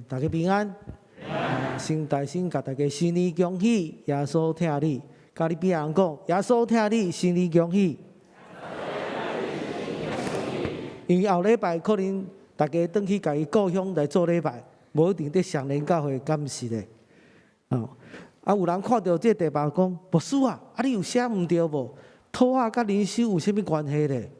大家平安。先大声甲大家新年恭喜，耶稣疼你。甲你边人讲，耶稣疼你，新年恭喜。因为后礼拜可能大家转去家己故乡来做礼拜，无一定伫上年教会，敢毋是咧？有人看到这地方讲，牧师啊，你有写毋对无？土啊，甲灵修有啥物关系咧？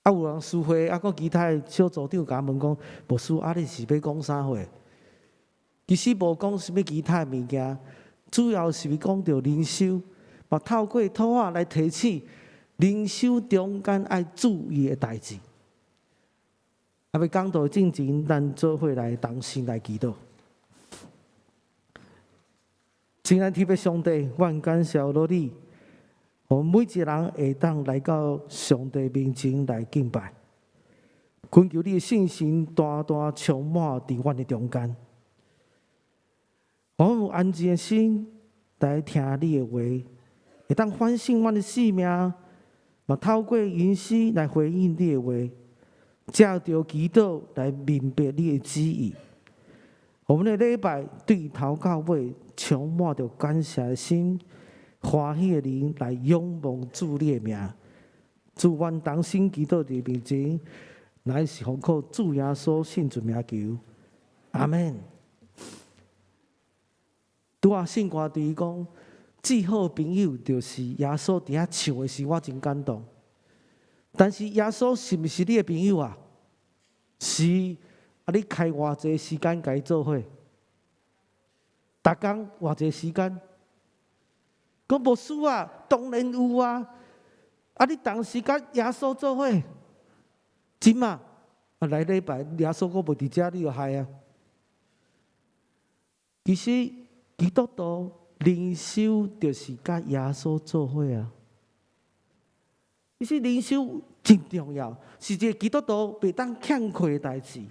有人私会，佮其他小组长甲问讲，牧师你是要讲啥货？其实无讲啥物其他物件，主要是讲到灵修，嘛透过土啊来提醒灵修中间爱注意的代志。要讲到进前，咱做伙来同心来祈祷。亲爱天父上帝，我感谢你。我们每一个人会当来到上帝面前来敬拜，恳求你的信心大大充满伫阮的中间。我们有安静的心来听你的话，会当反省阮的生命，嘛透过言辞来回应你的话，借着祈祷来明白你的旨意。我们的礼拜对头到尾充满着感谢的心。欢喜的灵来仰望主你的名，主阮同心祈祷伫面前，乃是奉靠主耶稣圣主名求，阿门。拄啊，圣歌对伊讲，最好的朋友就是耶稣伫遐唱的时，我真感动。但是耶稣是毋是你的朋友啊？是，你开偌济时间甲伊做伙？逐工偌济时间？讲牧师啊，当然有啊！你当时甲耶稣做伙，真嘛？来礼拜耶稣我无伫遮，你就害啊！其实基督徒灵修就是甲耶稣做伙啊！其实灵修真重要，是一个基督徒袂当欠缺的代志。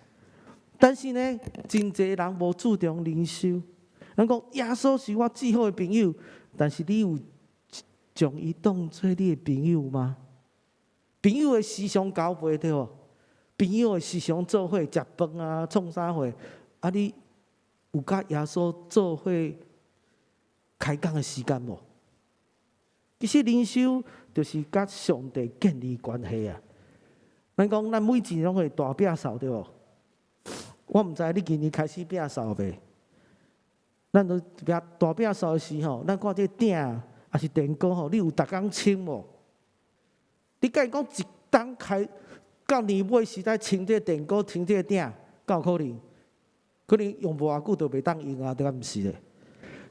但是呢，真侪人无注重灵修。人讲耶稣是我最好的朋友。但是你有将伊当做你的朋友吗？朋友的时常交陪对无？朋友的时常做伙食饭啊，创啥货？你有甲耶稣做伙开讲的时间无？其实灵修就是甲上帝建立关系啊。咱讲咱每一年拢会大摒扫对无？我毋知你今年开始摒扫未？咱都大摒扫的时候，咱看这鼎还是电锅吼，你有逐工清无？你甲伊讲一冬开到年尾时代清这电锅、清这鼎，敢有可能？可能用无偌久就袂当用啊，对敢毋是咧？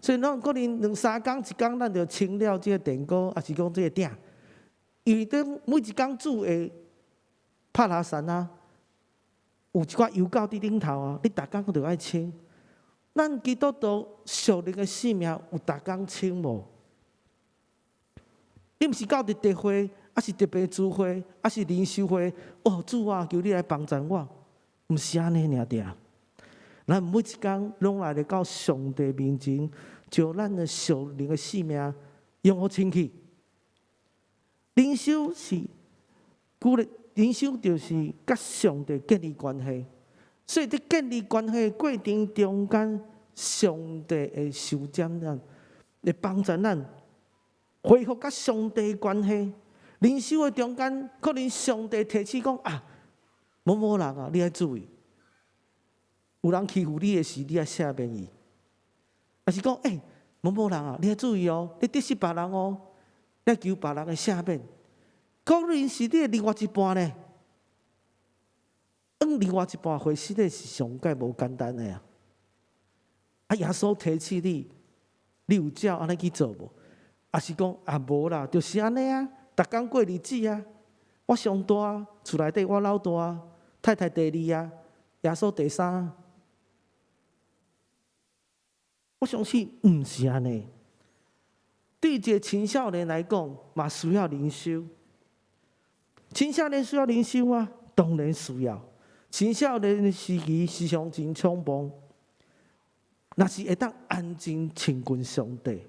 所以咱可能两三工、一工，咱就清了这个电锅，还是讲这个鼎。因为等每一工煮会拍下山啊，有一寡油垢伫顶头啊，你逐工都爱清。咱基督徒属灵的生命有逐工清无？你毋是到伫特会，还是特别聚会，还是灵修会？主啊，求你来帮助我，毋是安尼尔定。咱每一工拢来到上帝面前，将咱的属灵的生命用好清气。灵修是，灵修就是甲上帝建立关系。所以，伫建立关系的过程中间，上帝会收占咱，会帮助咱恢复甲上帝的关系。灵修的中间，可能上帝提醒讲某某人啊，你要注意，有人欺负你的时，你要赦免伊。还是讲某某人啊，你要注意哦，你得失别人哦，你要求别人的赦免。可能是你的另外一半呢？另外一半回实在是上界无简单的啊！耶稣提醒你，你有照安尼去做无？还是讲无啦，就是安尼啊，逐工过日子啊。我上大，厝内底我老大，太太第二啊，耶稣第三。我相信毋是安尼。对一个青少年来讲，嘛需要灵修。青少年需要灵修啊，当然需要。青少年的时期时常真匆忙，若是会当安静亲近上帝，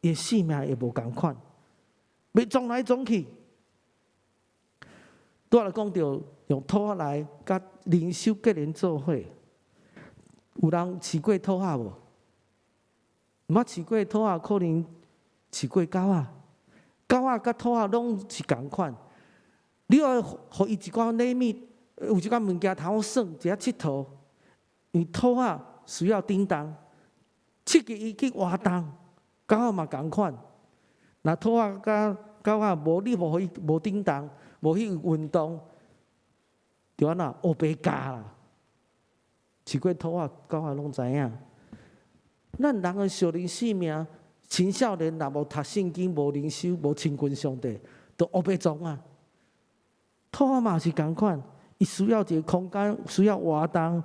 伊生命会无共款，袂撞来撞去。拄仔讲到用土仔来甲灵修结连做伙。有人饲过土仔无？毋捌饲过土仔，可能饲过狗仔。狗仔甲土仔拢是共款。你要互伊一寡礼物，有一寡物件通好耍，一下佚佗。因为土仔需要叮当，刺激伊去活动。狗仔嘛共款。若土仔甲狗仔无你互伊无叮当，无去运动，就安那黑白加啦。饲过土仔、狗仔拢知影。咱人的属灵生命，青少年若无读圣经、无灵修、无亲近上帝，都黑白种啊。土仔嘛是共款，伊需要一个空间，需要活动。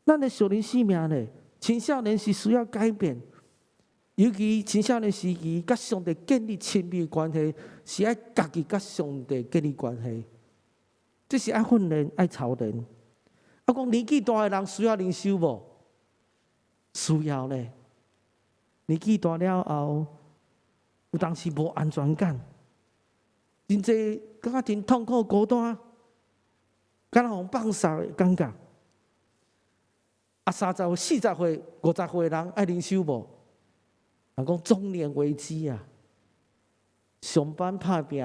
咱的属灵生命咧，青少年是需要改变。尤其青少年时期，甲上帝建立亲密关系，是爱家己甲上帝建立关系。这是爱训练、爱操练。啊，讲年纪大的人需要灵修无？需要咧。年纪大了后，有当时无安全感，真济感觉真痛苦、孤单，敢若互放杀的感觉。啊，30岁、40岁、50岁的人爱灵修无？人讲中年危机啊，上班拍拼，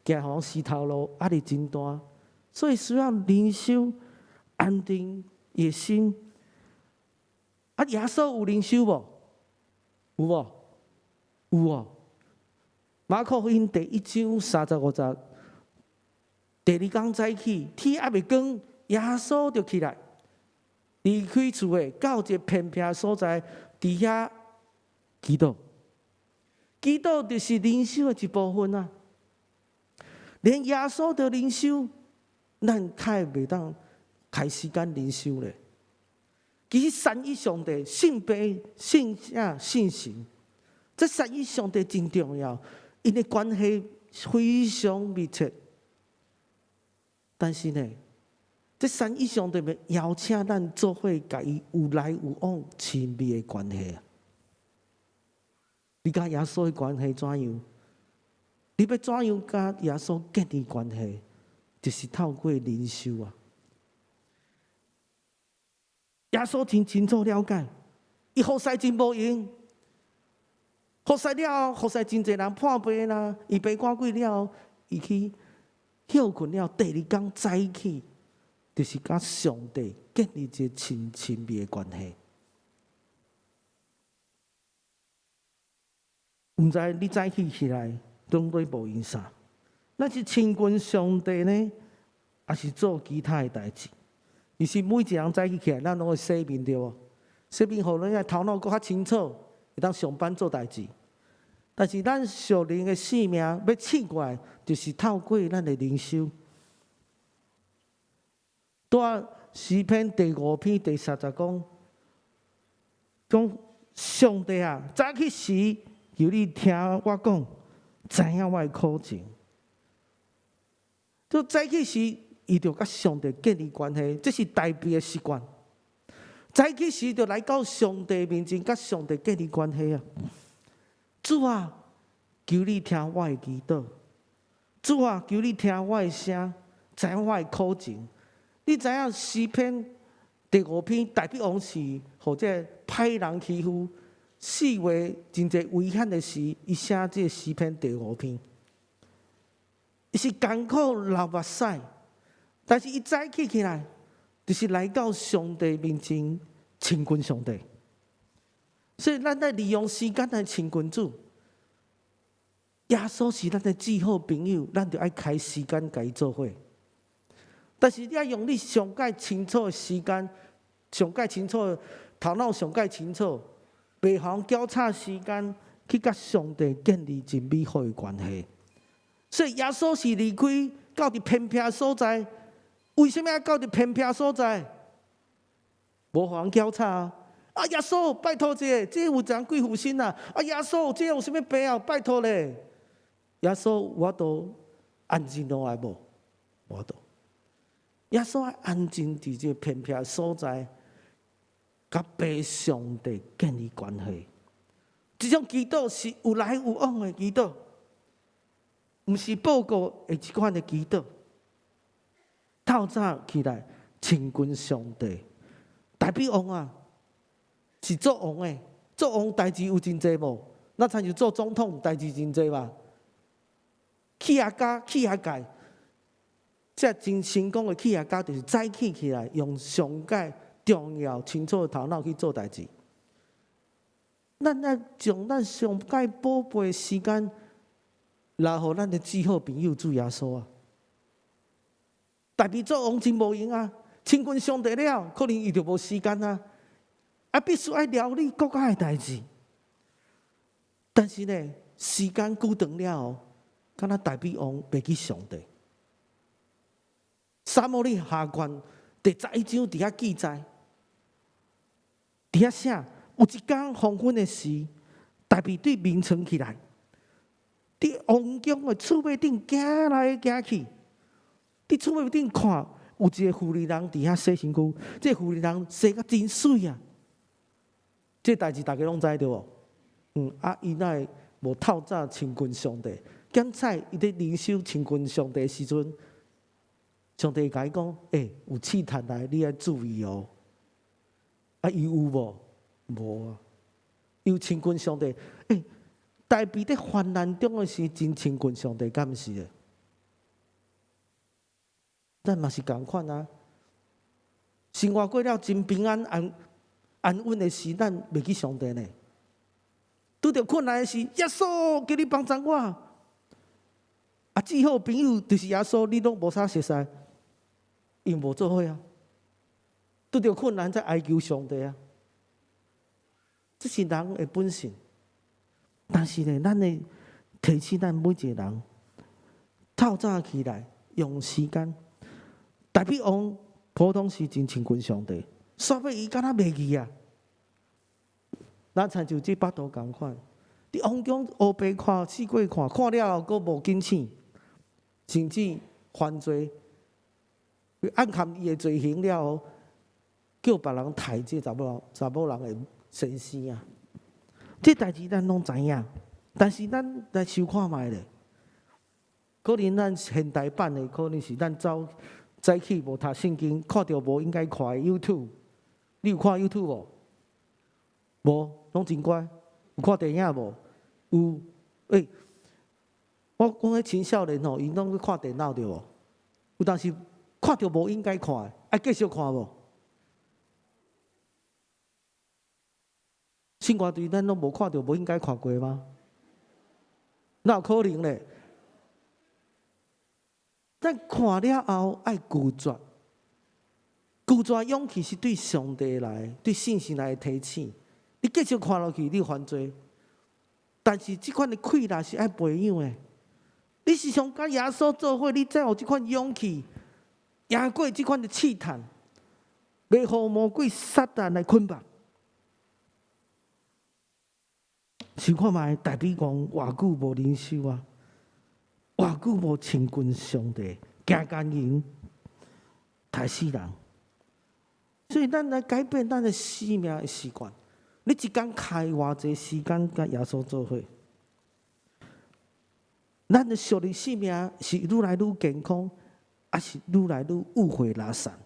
行行死头路，压力真大，所以需要灵修、安定野心。啊，耶稣有灵修无？有无？有哦。马可福音第1章35节，第2天早起，天还未光，耶稣就起来，离开厝诶，到一个偏僻的所在，伫遐祈祷。祈祷就是灵修的一部分啊。连耶稣的灵修，咱太袂当开时间灵修咧。其实三一上帝、信父、信子、信神，这三一上帝真重要，因的关系非常密切。但是呢，这三一上帝要邀请咱做伙，甲伊有来有往亲密的关系啊。你甲耶稣的关系怎样？你要怎样甲耶稣建立关系？就是透过灵修啊。耶稣真清楚了解，伊服侍真无用，服侍了，服侍真侪人破病啦，伊病赶鬼了，伊去休困了，第2天早起，就是甲上帝建立一个亲密的关系。毋知你早起来，当对无用啥？咱是亲近上帝呢，还是做其他的代志？其实每一个人早起来，咱拢会洗面对哦，洗面互咱头脑更较清楚，会当上班做代志。但是咱属灵的生命要醒过来，就是透过咱的灵修。在诗篇第5篇第30讲上帝啊，早起时求你听我讲，知影我的苦情。就早起时，伊就甲上帝建立关系，这是大悲的习惯。早起时就来到上帝面前，甲上帝建立关系啊！主啊，求你听我的祈祷。主啊，求你听我的声，知影我的苦情。你知影诗篇第5篇大笔王是或者歹人欺负，四月真侪危险的事，伊写这诗篇第5篇。伊是艰苦流目屎，但是伊早起来，就是来到上帝面前亲近上帝。所以咱在利用时间来亲近主。耶稣是咱的至好朋友，咱就爱开时间甲伊做伙。但是你要用你上界清楚的时间，上界清楚的头脑，上界清楚，袂妨交叉时间去甲上帝建立一美好的关系。所以耶稣是离开到伫偏僻的所在，为什么要到伫偏僻的所在？无妨交叉啊！啊，耶稣，拜托这有一人贵妇身啊！啊，耶稣，这有啥物病啊？拜托咧！耶稣，我都安静落来无？我都。耶稣爱安静伫这偏僻的所在，甲被上帝建立关系。这种祈祷是有来有往的祈祷，毋是报告的一款的祈祷。透早起来亲近上帝。大比王啊，是做王的，做王代志有真济无？那参像做总统代志真济吧？企业家、企业界，这真成功的企业家，就是早起来，用上界重要、清楚的头脑去做代志。咱要将咱上界宝贝的时间，留互咱的至好朋友主耶稣啊！大比做王真无用啊！亲近上帝了，可能伊就无时间啊！必须爱料理国家的代志。但是呢，时间久长了后，敢若大比王袂记上帝。撒母耳下卷第11章伫遐记载，伫遐写有一天黄昏的时，大比对眠床起来，伫王宫的厝尾顶行来行去，伫厝尾顶看。有一个妇人人伫遐洗身躯，这妇人人洗甲真水啊！这代志大家拢知对无？伊哪会无透早亲近上帝？检采伊伫灵修亲近上帝的时阵，上帝甲伊讲：有试探来，你要注意哦。伊有无？无啊！有亲近上帝。大比伫患难中的时，真亲近上帝，敢毋是的？咱嘛是共款啊！生活过了真平安安稳的时，咱袂记上帝呢。拄着困难的时，耶稣叫你帮助我。至好朋友就是耶稣，你拢无啥熟悉，因无做伙啊。拄着困难才哀求上帝啊。这是人的本性。但是呢，咱会提醒咱每一个人，透早起来用时间。大比王普通时真亲近上帝，煞尾伊敢若袂记啊！咱参像这巴肚共款，伫王宫黑白看、四界看，看了后佫无紧醒，甚至犯罪，暗含伊的罪行了后，叫别人抬这查某人的身世啊！这代志咱拢知影，但是咱来想看卖咧，可能咱现代版的，可能是咱早起无读圣经，看到无应该看的 YouTube。你有看 YouTube 无？无，拢真乖。有看电影无？有。我讲迄青少年吼，因拢去看电脑对无？有当时看到无应该看的，爱继续看无？生活中咱拢无看到无应该看过吗？哪有可能咧？咱看了后爱拒绝，拒绝勇气是对上帝来、对信心来的提醒。你继续看落去，你犯罪。但是这款的溃烂是爱培养的。你是想甲耶稣做伙，你才有这款勇气，赢过这款的试探，袂互魔鬼撒旦来捆绑。想看卖大比讲偌久无灵修啊？偌久无亲近上帝，行奸淫，害死人。所以咱来改变咱的生命的习惯。你一天开偌济时间甲耶稣做伙，咱的属灵生命是愈来愈健康，还是愈来愈误会拉散？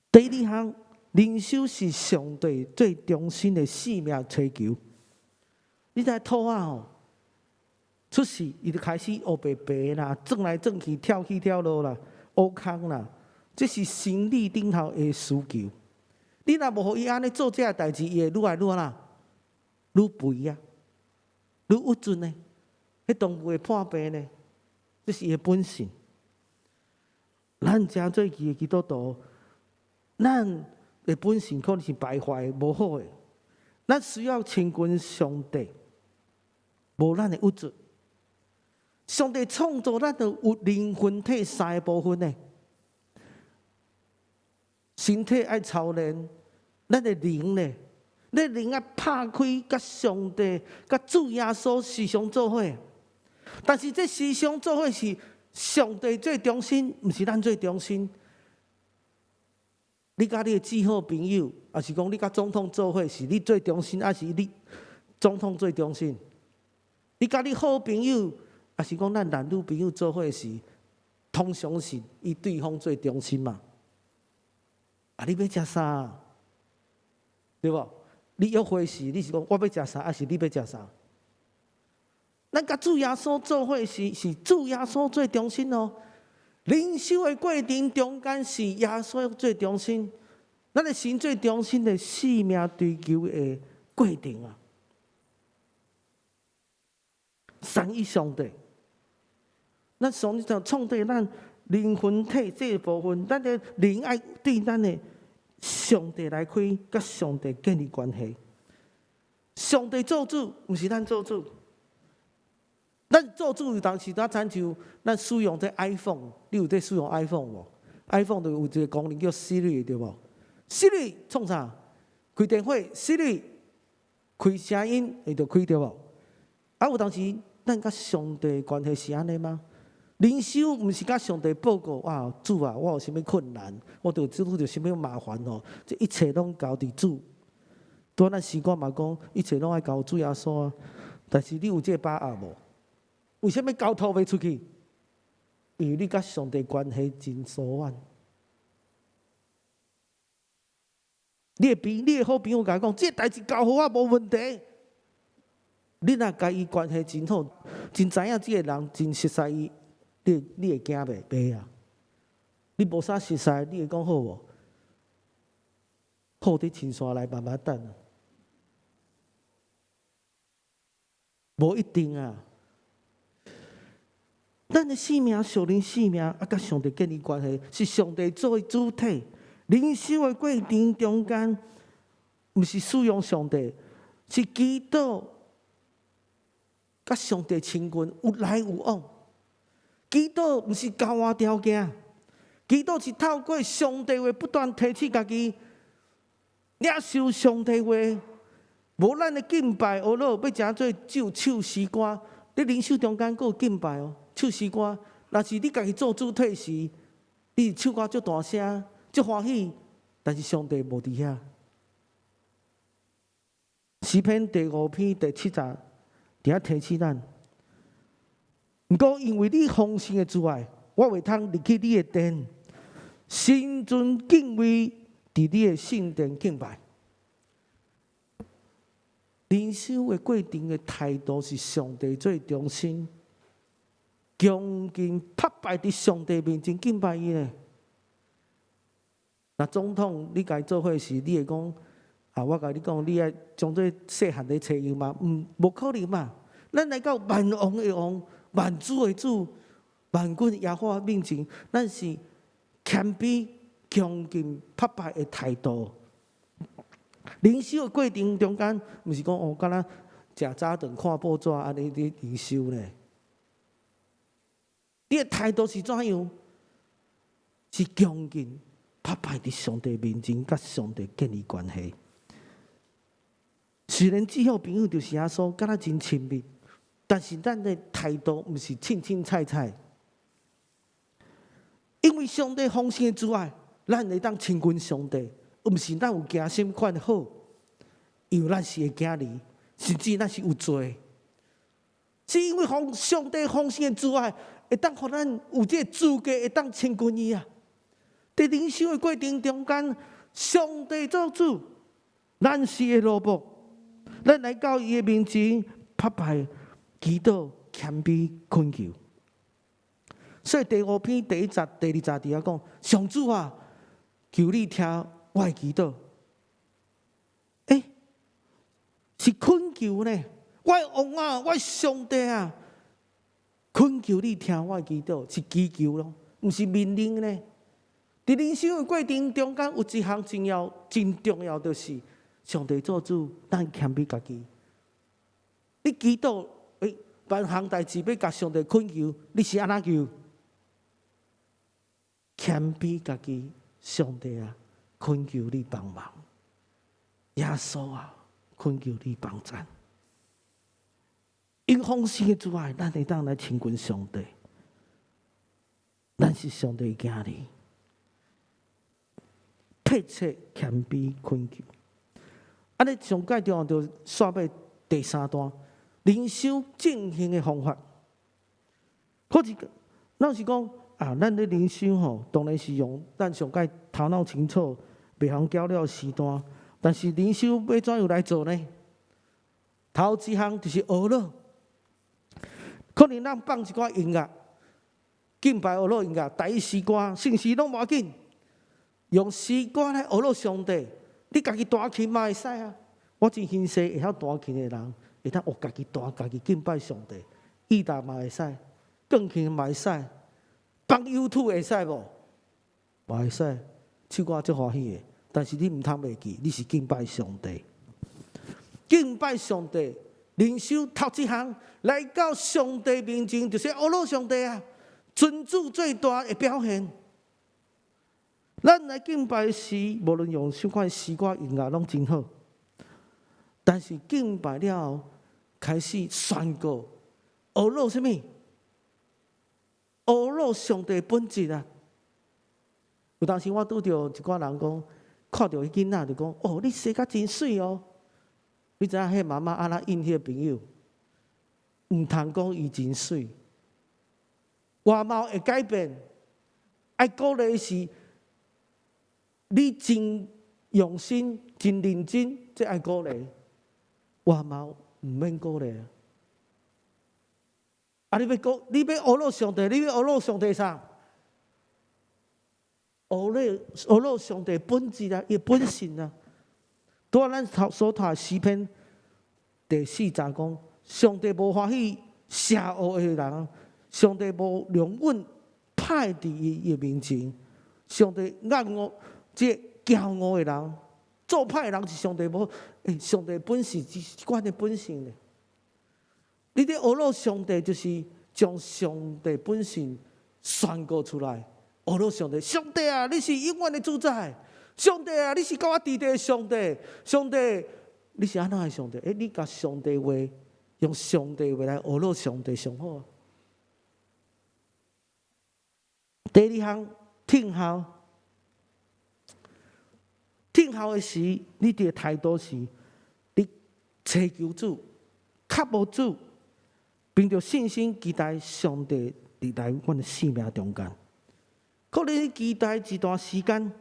第二项，灵修是上帝最中心的生命追求。你知兔仔吼？出世，伊就开始黑白白啦，转来转去，跳起跳落啦，挖空啦，这是生理顶头的需求。你若无互伊安尼做这代志，伊会愈来愈啦，愈肥啊，愈郁准呢。迄动物会破病呢，这是伊的本性。咱真做伊的基督徒，咱的本性可能是败坏、无好的，咱需要亲近上帝，无咱的郁准。上帝创造咱有灵魂体三个部分呢，身体爱操练，咱的灵呢，咱灵爱拍开，甲上帝、甲主耶稣时常做伙。但是这时常做伙是上帝最中心，毋是咱最中心。你甲你的至好朋友，还是讲你甲总统做伙，是你最中心，还是你总统最中心？你甲你好朋友。还是讲咱男女朋友做伙时，通常是以对方做中心嘛。啊，你要食啥？对无？你约会时，你是讲我要食啥，还是你要食啥？咱甲主耶稣做伙是主耶稣做中心哦。灵修的过程中间是耶稣做中心，咱的神最中心的生命追求的过程啊。三一上帝，咱上帝创造咱灵魂体这部分，咱的灵爱对咱的上帝来开，甲上帝建立关系。上帝做主，毋是咱做主。咱做主有当时，咱亲像咱使用这 iPhone， 你有在使用 iPhone 无 ？iPhone 就有一个功能叫 Siri， 对无 ？Siri 创啥？开电话 ，Siri 开声音，伊就开对无？啊，有当时咱甲上帝关系是安尼吗？灵修毋是甲上帝报告哇，主啊，我有啥物困难，我遇到啥物麻烦哦，这一切拢交伫主。多咱时光嘛讲，一切拢爱交主耶稣啊，但是你有这把握无？为什么交托袂出去？因为你甲上帝关系真疏远。你的好朋友甲你讲，这代志交好啊，无问题。你若甲伊关系真好，真知影这个人真熟悉伊，你会惊袂啊？你无啥熟悉，你会讲好无？好伫青山内慢慢等啊，无一定啊。咱的生命、属灵生命啊，甲上帝建立关系，是上帝作为主体。灵修的过程中间，毋是使用上帝，是祈祷，甲上帝亲近，有来有往。祈祷毋是高压条件，祈祷是透过上帝话不断提起家己，领受上帝话。无咱的敬拜，学了要诚做唱诗歌，你灵修中间佫有敬拜哦。唱诗歌，若是你家己做主体时，你唱歌足大声、足欢喜，但是上帝无伫遐。诗篇第5篇第7节，伫遐提起咱。毋过因为你丰盛的慈爱，我袂通入去你的殿，心存敬畏，伫你的圣殿敬拜。灵修的过程的态度是上帝最中心。恭敬拍拜伫上帝面前敬拜伊咧。那总统你甲伊做伙时，你会讲啊？我甲你讲，你爱将做细汉的找伊吗？无可能嘛！咱来到万王的王、万主的主、万军耶和华面前，咱是谦卑、恭敬、拍拜的态度。灵修的过程中间，毋是讲哦，敢若食早顿看报纸安尼咧灵修咧。你的态度是怎样？是恭敬、拍拜伫上帝面前，甲上帝建立关系。虽然至好朋友就是耶稣，敢若真亲密，但是咱的态度毋是凊凊彩彩。因为上帝丰盛的慈爱，咱会当亲近上帝，毋是咱有行什款好，因为咱是会惊你，甚至咱是有罪，是因为上帝丰盛的慈爱。会当互咱有这个资格，会当亲近伊啊！在灵修的过程中间，上帝做主，咱是的奴仆，咱来到伊的面前拍拜、祈祷、谦卑、恳求。所以第5篇第1节、第2节伫遐讲：上主啊，求你听我的祈祷。是恳求呢？我的王啊，我的上帝啊！恳求你听我祈祷，是祈求咯，毋是命令呢。伫灵修的过程中间，有一项真重要，就是上帝做主，咱谦卑家己。你祈祷，万项代志要甲上帝恳求，你是安怎求？谦卑家己，上帝啊，恳求你帮忙。耶稣啊，恳求你帮咱。因丰盛的慈爱，咱会当来亲近上帝。咱是上帝的儿女，迫切谦卑恳求。安尼上介重要，就刷到第3段，灵修正行的方法。好似，咱是讲咱咧灵修吼，当然是用咱上届头脑清楚、袂通搅了时段。但是灵修要怎样来做呢？头一项就是学乐，可能咱放一寡音乐，敬拜学乐音乐，第一诗歌、圣诗拢无要紧，用诗歌来学乐上帝。你家己弹琴嘛会使啊！我真欣赏会晓弹琴的人，会当学家己弹、家己敬拜上帝。意大嘛会使，钢琴嘛会使，放 YouTube 会使无？嘛会使，唱歌足欢喜的。但是你毋通袂记，你是敬拜上帝。敬拜上帝，灵修头一项来到上帝面前，就是学乐上帝啊！尊主最大的表现。咱来敬拜时，无论用什款诗歌音乐拢真好，但是敬拜了后，开始宣告学乐什么？学乐上帝本质啊！有当时我拄着一寡人讲，看到迄囡仔就讲：哦，你生甲真水哦！你知影迄妈妈安那应迄个朋友，毋通讲伊真水，外貌会改变，爱鼓励是。你真用心、真认真，才爱鼓励。外貌毋免鼓励啊！你要学乐上帝，你要学乐上帝啥？学乐上帝本质啊，伊本性啊。拄仔咱所读诗篇第4章讲，上帝无欢喜邪恶的人，上帝无容忍歹伫伊面前，上帝恶我。这骄傲的人，做歹的人是上帝无，上帝本性是关的本性咧。你咧学乐上帝，就是将上帝本性宣告出来。学乐上帝，上帝啊，你是永远的主宰。上帝啊，你是甲我伫地的上帝。上帝，你是安怎的上帝？你甲上帝话，用上帝话来学乐上帝上好。第二项，听候。听候的时，你的态度是，你祈求主、渴慕主，凭着信心期待上帝伫在阮的生命中间。可能你期待一段时间，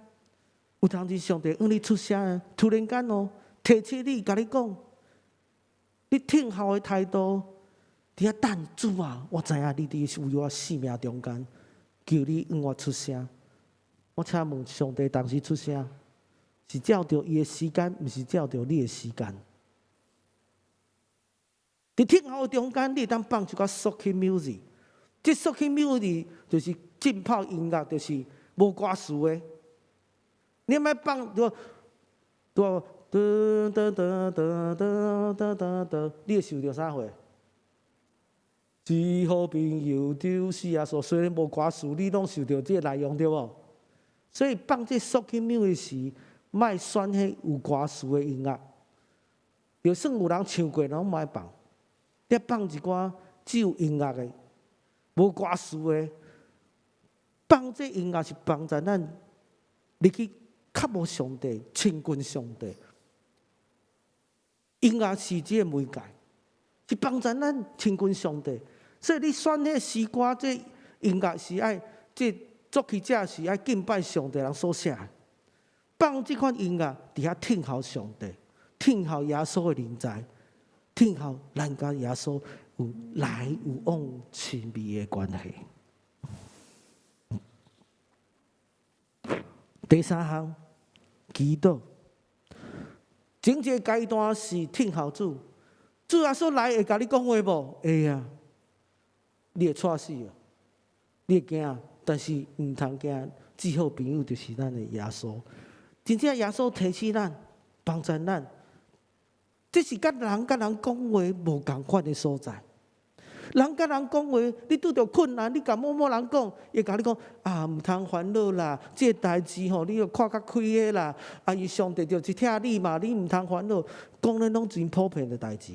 有当时上帝向你出声，突然间哦，提醒你，甲你讲，你听候的态度，伫遐等主啊！我知影你伫我生命中间，求你向我出声。我请问上帝，当时出声？是照着伊的时间，毋是照着你的时间。伫听候中间，你会当放一寡 soaking music， 这 soaking music 就是浸泡音乐，就是无歌词的。你莫放你会受着啥货？只好朋友就是啊，虽然无歌词，你拢受着这内容对无？所以放这 soaking music 时，莫选迄有歌词的音乐，就算有人唱过，拢莫放。你放一寡只有音乐的、无歌词的，放这音乐是帮助咱入去渴慕上帝、亲近上帝。音乐是这个媒介，是帮助咱亲近上帝。所以你选迄诗歌，这音乐是爱这作曲者是爱敬拜上帝人所写的。放这款音乐，伫遐听候上帝，听候耶稣的临在，听候咱甲耶稣有来有往亲密的关系。第三项，祈祷。整个阶段是听候主，主耶稣来会甲你讲话无？会啊，你会错死啊，你会惊，但是毋通惊，最好朋友就是咱的耶稣。真正耶稣提醒咱、帮助咱，这是甲人讲话无共款的所在。人甲人讲话，你拄着困难，你甲某某人讲，伊甲你讲啊，毋通烦恼啦，这代志吼，你要看较开个啦。啊，伊上帝就一疼你嘛，你毋通烦恼，讲的拢真普遍的代志。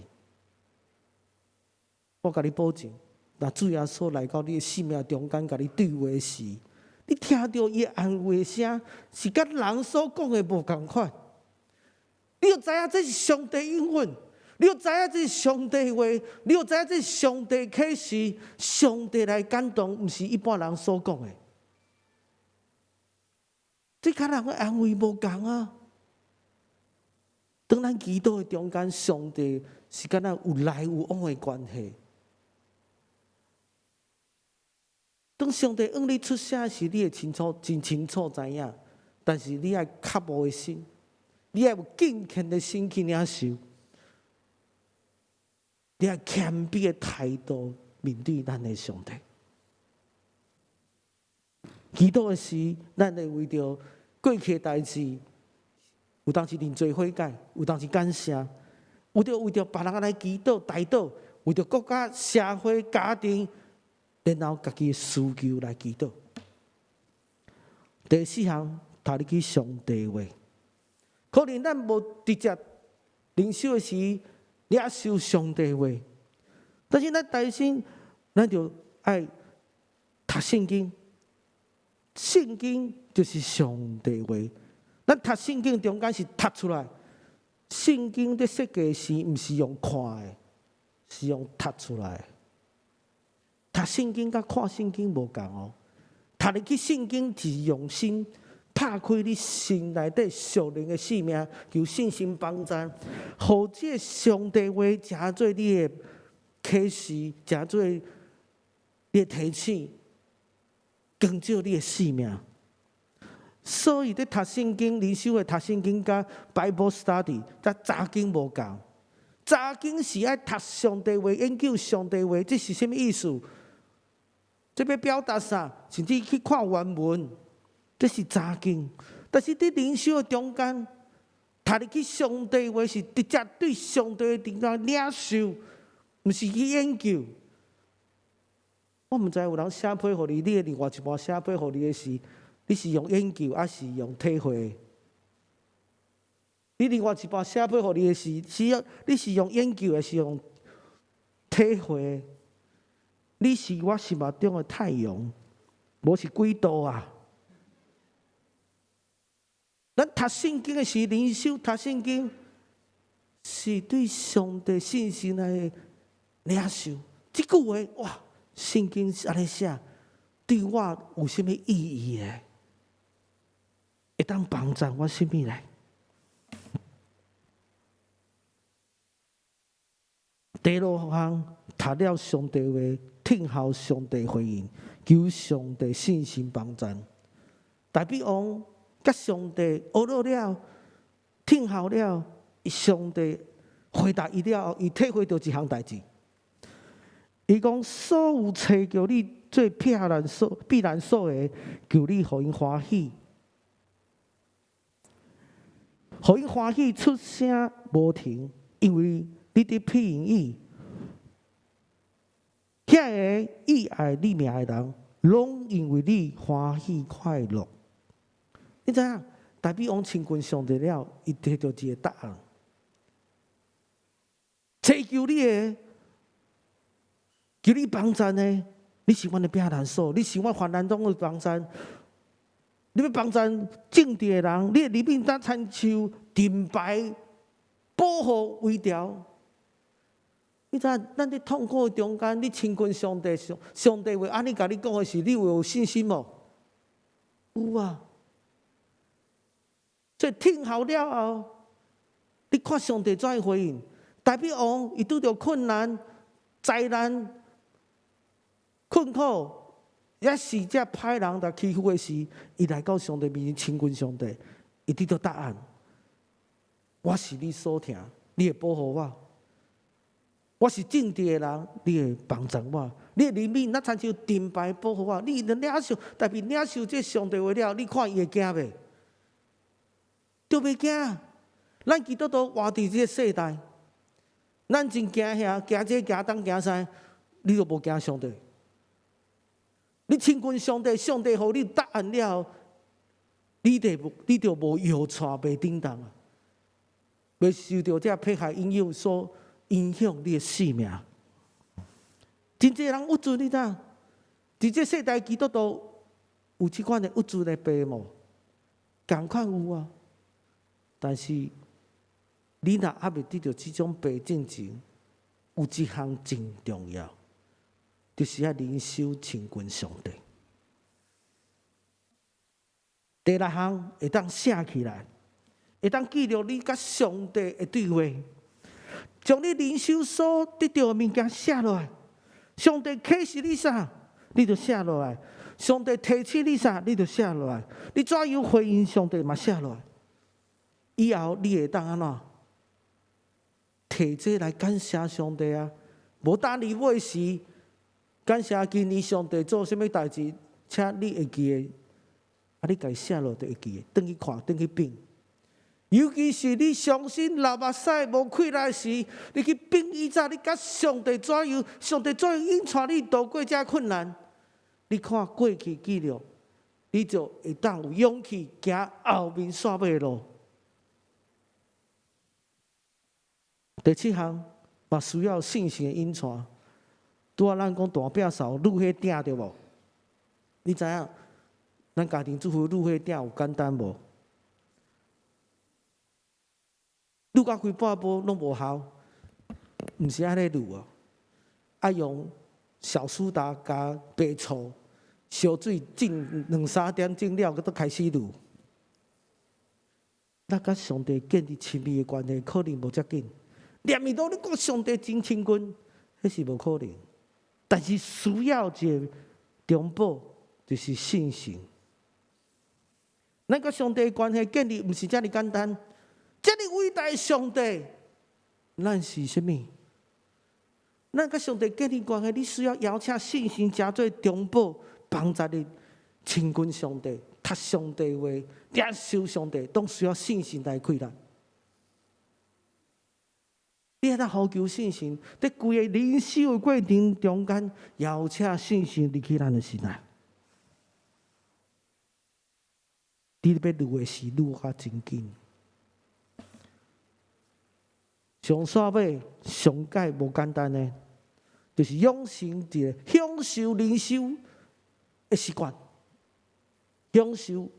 我甲你保证，若主耶稣来到你的生命中间，甲你对话时，你听到伊的安慰声，是甲人所讲的无共款。你要知影，这是上帝应允。你要知影这是上帝话，你要知影这是上帝启示，上帝来感动，不是一般人所讲的。这甲人的安慰无同啊！当咱祈祷的中间，上帝是敢若有来有往的关系。当上帝让你出声时，你会真清楚知影，但是你要较无的心，你要有敬虔的心去领受，你要谦卑的态度面对咱的上帝。祈祷的时，咱会为着过去的代志，有当时认罪悔改，有当时感谢，有着为着别人来祈祷、代祷，为着国家、社会、家庭。然后，家己的需求来祈祷。第四项，读入去上帝话。可能咱无直接灵修的时领受上帝话，但是咱内心，咱就爱读圣经。圣经就是上帝话。咱读圣经中间是读出来。圣经在设计时，不是用看的，是用读出来的。读圣经甲看圣经无同哦，读入去圣经是用心拍开你心内底属灵的生命，求信心帮助，互这上帝话成做你的启示，成做你的提醒，更照你的生命。所以，在读圣经、灵修的读圣经甲 Bible Study， 甲查经无同。查经是爱读上帝话，研究上帝话，这是什么意思？这要表达啥？甚至去看原文，这是查经。但是在灵修的中间，读入去上帝话是直接对上帝的地方领受，不是去研究。我唔知有人写批互你，你的另外一半写批互你的是，你是用研究还是用体会？你另外一半写批互你的是，你是用研究还是用体会？你是我心目中的太阳，无是几度啊？咱读圣经的是灵修，读圣经是对上帝信心来领受。这句话哇，圣经是安尼写，对我有什么意义呢？会当帮助我什么呢？第六项，读了上帝话，听候上帝回应，求上帝信心帮助。大比王甲上帝学了，听候了，上帝回答伊了后，伊体会到一项代志。伊讲：所有找叫你做必然所的，求你互因欢喜，互因欢喜出声无停，因为你伫庇伊。遐个意爱你命的人，拢因为你欢喜快乐。你知影？大比王亲近上帝了，伊得到一个答案。祈求你的，求你帮助呢？你是阮的避难所，你是阮患难中的帮助。你要帮助正直的人，你的里面当参像盾牌保护微调。你知影？咱伫痛苦的中间，你亲近上帝，上帝会安尼甲你讲的是，你有信心无？有啊。所以听候了后，你看上帝怎样回应？大比王伊拄着困难、灾难、困苦，也是这歹人来欺负的时，伊来到上帝面前亲近上帝，伊得到答案。我是你所听，你会保护我。我是正直的人，你会帮助我。你的里面那参像盾牌保护我。你领受，特别领受这上帝话了，你看伊会惊袂？就袂惊。咱基督徒活伫这个世代，咱真惊遐，惊这惊东惊西，你就无惊上帝。你亲近上帝，上帝互你答案了，你就无摇错袂叮当啊，袂受到这迫害因诱所影响你的生命。真侪人有罪，你知？伫这世代基督徒有即款的有罪的病无？共款有啊，但是你若还未得到这种白正前，有一项真重要，就是要灵修亲近上帝。第六项会当写起来，会当记录你甲上帝的对话，将你灵修所得到的物件写落来。上帝启示你啥，你就写落来；上帝提醒你啥，你就写落来。你怎样回应上帝嘛写落来。以后你会当安怎？摕这来感谢上帝啊！无等你尾时，感谢今年上帝做啥物代志，请你会记的，你家写落就会记的，转去看，转去品。尤其是你相信流目屎无气来时，你去品以早你甲上帝怎样，上帝怎样引带你度过这困难。你看过去记录，你就会当有勇气行后面煞尾的路。第七项，嘛需要信心的引带。拄仔咱讲大饼扫愈迄鼎对无？你知影咱家庭主妇愈迄鼎有简单无？愈到开半步拢无效，毋是安尼愈哦，爱用小苏打加白醋、烧水浸2-3点钟了，佮都开始愈。咱甲上帝建立亲密的关系，可能无遮紧。念伊都你讲上帝真亲近，迄是无可能。但是需要一个中保，就是信心。咱甲上帝的关系建立，毋是遮尔简单。遮尔伟大的上帝，咱是啥物？咱甲上帝建立关系，你需要邀请信心加做中保，帮助你亲近上帝、读上帝话、领受上帝，都需要信心来开展。你还在呼求信心，在规个灵修的过程中间，邀请信心入去咱的心内。你要愈的是愈较真紧。上煞尾上界无简单的，就是养成一个享受灵修的习惯。享受，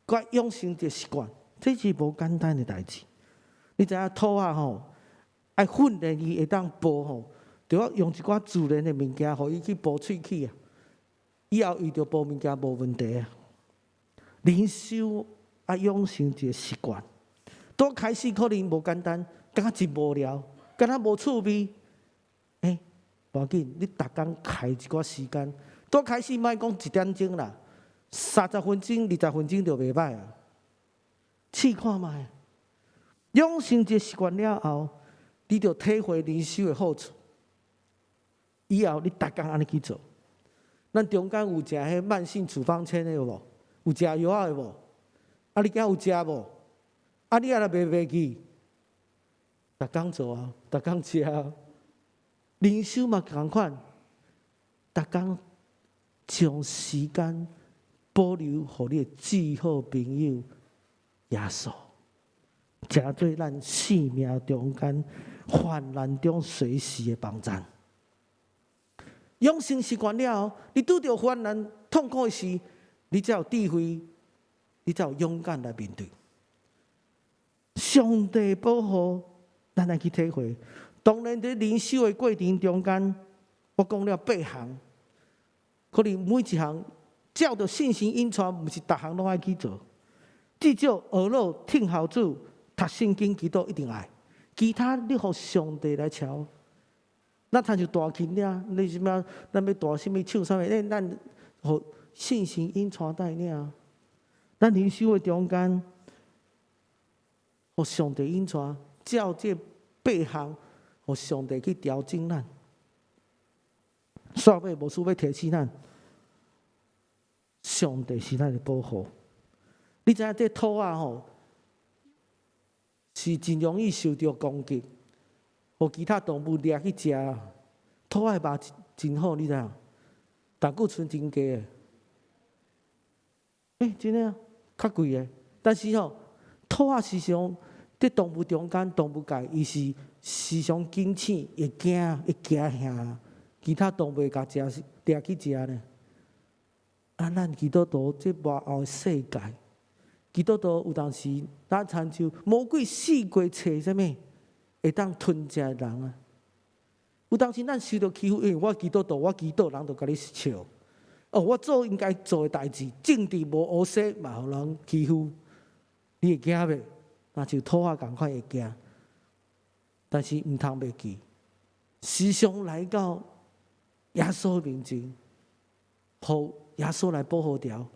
佮养成一个习惯，这是无简单的代志。你知影土啊吼？爱训练伊会当播吼，就要用一寡自然的物件，互伊去播喙齿啊。以后伊就播物件无问题啊。灵修啊，养成一个习惯。拄开始可能无简单，感觉真无聊，感觉无趣味。无要紧，你逐工开一寡时间。拄开始莫讲1点钟啦，30分钟、20分钟就袂歹啊。试看卖，养成一个习惯了后。你就体会灵修的好处，以后你逐工安尼去做。咱中间有食迄慢性处方签的有无？有食药仔的无？啊，你敢有食无？啊，你啊若袂袂记，逐工做啊，逐工食啊。灵修嘛同款，逐工将时间保留互你的至好朋友耶稣，诚做咱生命中间。患难中随时的帮助，养成习惯了后，你拄着患难痛苦时，你才有智慧，你才有勇敢来面对。上帝保护，咱来去体会。当然，在灵修的过程中间，我讲了8项，可能每一项照着信心引传，毋是逐项拢爱去做。至少学老听孝子、读圣经、祈祷一定爱。其他你互上帝来瞧，咱参像大琴了，你什么？咱要大什么唱什么？咱互信心引传带领。咱灵修的中间，互上帝引传，照这8项，互上帝去调整咱。煞尾无需要提醒咱，上帝是咱的保护。你知影这土啊吼？是真容易受到攻击，互其他动物掠去食。土的肉真好，你知影？胆固醇真低的。真诶啊，较贵的。但是吼，土啊时常在动物中间，动物界伊是时常惊醒，会惊，会惊吓，其他动物会甲食掠去食呢。咱基督徒这幕后的世界，基督徒有当时咱参照魔鬼四过找啥物，会当吞食人啊。有当时咱受到欺负，因为我基督徒，我祈祷人就甲你笑。哦，我做应该做的代志，政治无学识，嘛互人欺负，你会惊袂？那就讨仔共款会惊。但是毋通袂记，时常来到耶稣面前，互耶稣来保护条，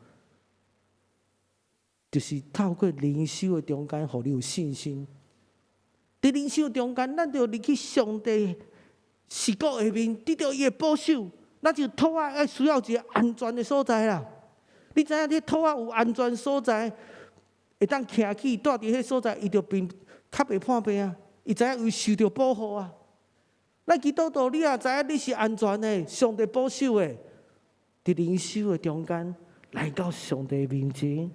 就是透过灵修的中间，互你有信心。伫灵修中间，咱就入去上帝视角下面，得到伊的保守。咱就讨仔要需要一个安全的所在啦。你知影，你讨仔有安全所在，会当徛起，住伫迄所在，伊就较袂叛变啊。伊知影伊受到保护啊。咱基督徒，你也知影你是安全的，上帝保守的。伫灵修的中间，来到上帝面前，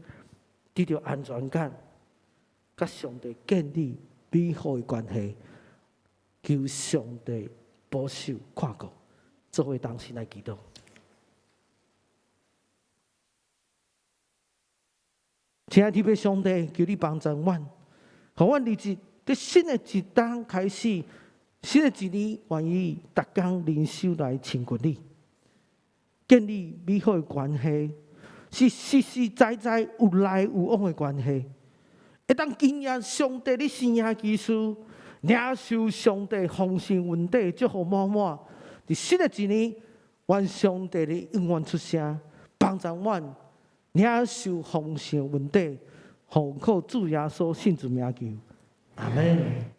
得到安全感，甲上帝建立美好的关系，求上帝保守看顾。做伙同心来祈祷。亲爱的天父上帝，求你帮助阮，互阮日子在新的一天开始，新的一年愿意逐工灵修来亲近你，建立美好的关系，是实实在在有来有往的关系，会当经验上帝的生命奇事，领受上帝丰盛恩典，祝福满满。伫新的一年，愿上帝的永远出声，帮助阮领受丰盛恩典，奉靠主耶稣圣子名求，阿门。